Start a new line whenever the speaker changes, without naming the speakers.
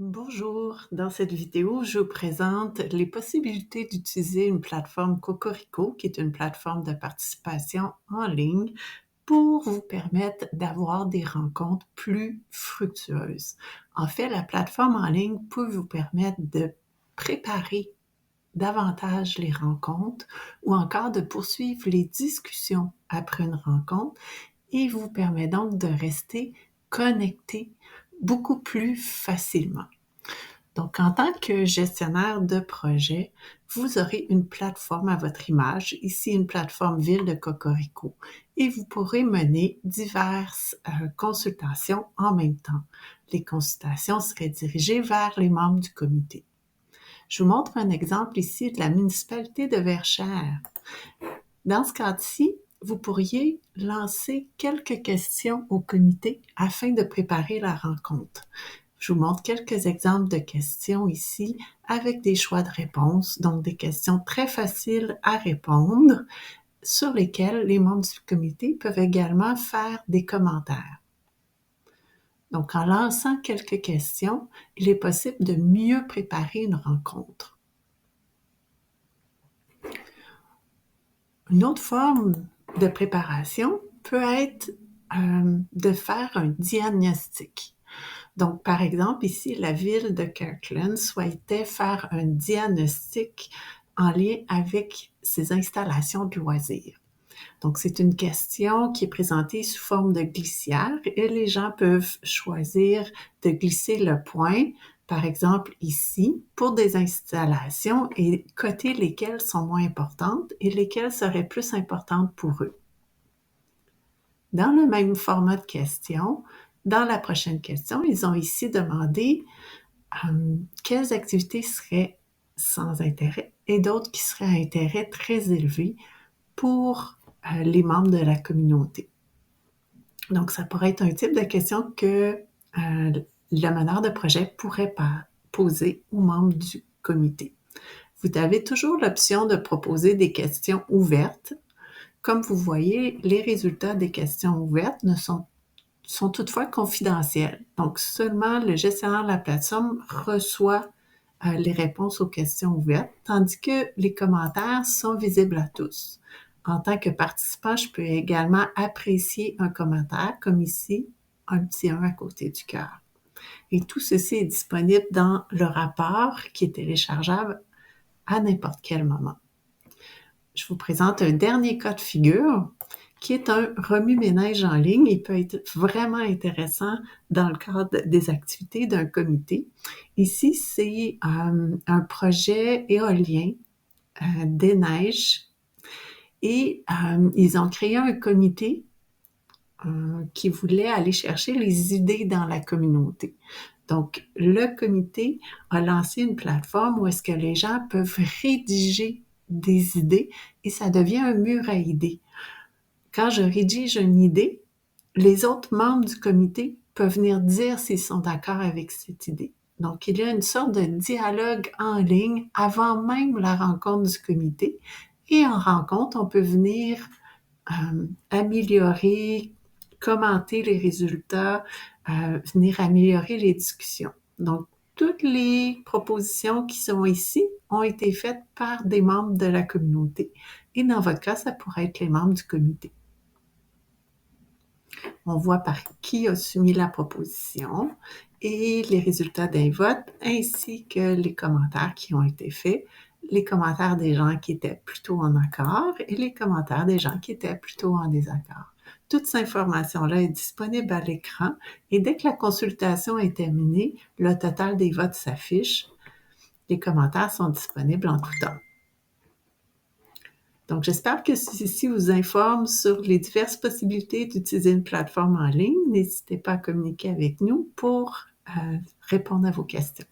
Bonjour, dans cette vidéo, je vous présente les possibilités d'utiliser une plateforme Cocorico, qui est une plateforme de participation en ligne, pour vous permettre d'avoir des rencontres plus fructueuses. En fait, la plateforme en ligne peut vous permettre de préparer davantage les rencontres ou encore de poursuivre les discussions après une rencontre et vous permet donc de rester connecté beaucoup plus facilement. Donc, en tant que gestionnaire de projet, vous aurez une plateforme à votre image, ici une plateforme Ville de Cocorico, et vous pourrez mener diverses consultations en même temps. Les consultations seraient dirigées vers les membres du comité. Je vous montre un exemple ici de la municipalité de Verchères. Dans ce cas-ci, vous pourriez lancer quelques questions au comité afin de préparer la rencontre. Je vous montre quelques exemples de questions ici avec des choix de réponses, donc des questions très faciles à répondre sur lesquelles les membres du comité peuvent également faire des commentaires. Donc, en lançant quelques questions, il est possible de mieux préparer une rencontre. Une autre forme de préparation peut être de faire un diagnostic. Donc, par exemple, ici, la ville de Kirkland souhaitait faire un diagnostic en lien avec ses installations de loisirs. Donc, c'est une question qui est présentée sous forme de glissière et les gens peuvent choisir de glisser le point, par exemple ici, pour des installations et coter lesquelles sont moins importantes et lesquelles seraient plus importantes pour eux. Dans le même format de question, dans la prochaine question, ils ont ici demandé quelles activités seraient sans intérêt et d'autres qui seraient à intérêt très élevé pour les membres de la communauté. Donc, ça pourrait être un type de question que le meneur de projet pourrait poser aux membres du comité. Vous avez toujours l'option de proposer des questions ouvertes. Comme vous voyez, les résultats des questions ouvertes sont toutefois confidentiels. Donc, seulement le gestionnaire de la plateforme reçoit les réponses aux questions ouvertes, tandis que les commentaires sont visibles à tous. En tant que participant, je peux également apprécier un commentaire, comme ici, un petit 1 à côté du cœur. Et tout ceci est disponible dans le rapport qui est téléchargeable à n'importe quel moment. Je vous présente un dernier cas de figure qui est un remue-ménage en ligne. Il peut être vraiment intéressant dans le cadre des activités d'un comité. Ici, c'est un projet éolien des neiges et ils ont créé un comité qui voulait aller chercher les idées dans la communauté. Donc, le comité a lancé une plateforme où est-ce que les gens peuvent rédiger des idées et ça devient un mur à idées. Quand je rédige une idée, les autres membres du comité peuvent venir dire s'ils sont d'accord avec cette idée. Donc, il y a une sorte de dialogue en ligne avant même la rencontre du comité. Et en rencontre, on peut venir améliorer, commenter les résultats, venir améliorer les discussions. Donc, toutes les propositions qui sont ici ont été faites par des membres de la communauté. Et dans votre cas, ça pourrait être les membres du comité. On voit par qui a soumis la proposition et les résultats d'un vote, ainsi que les commentaires qui ont été faits, les commentaires des gens qui étaient plutôt en accord et les commentaires des gens qui étaient plutôt en désaccord. Toute cette information-là est disponible à l'écran et dès que la consultation est terminée, le total des votes s'affiche. Les commentaires sont disponibles en tout temps. Donc, j'espère que ceci vous informe sur les diverses possibilités d'utiliser une plateforme en ligne. N'hésitez pas à communiquer avec nous pour répondre à vos questions.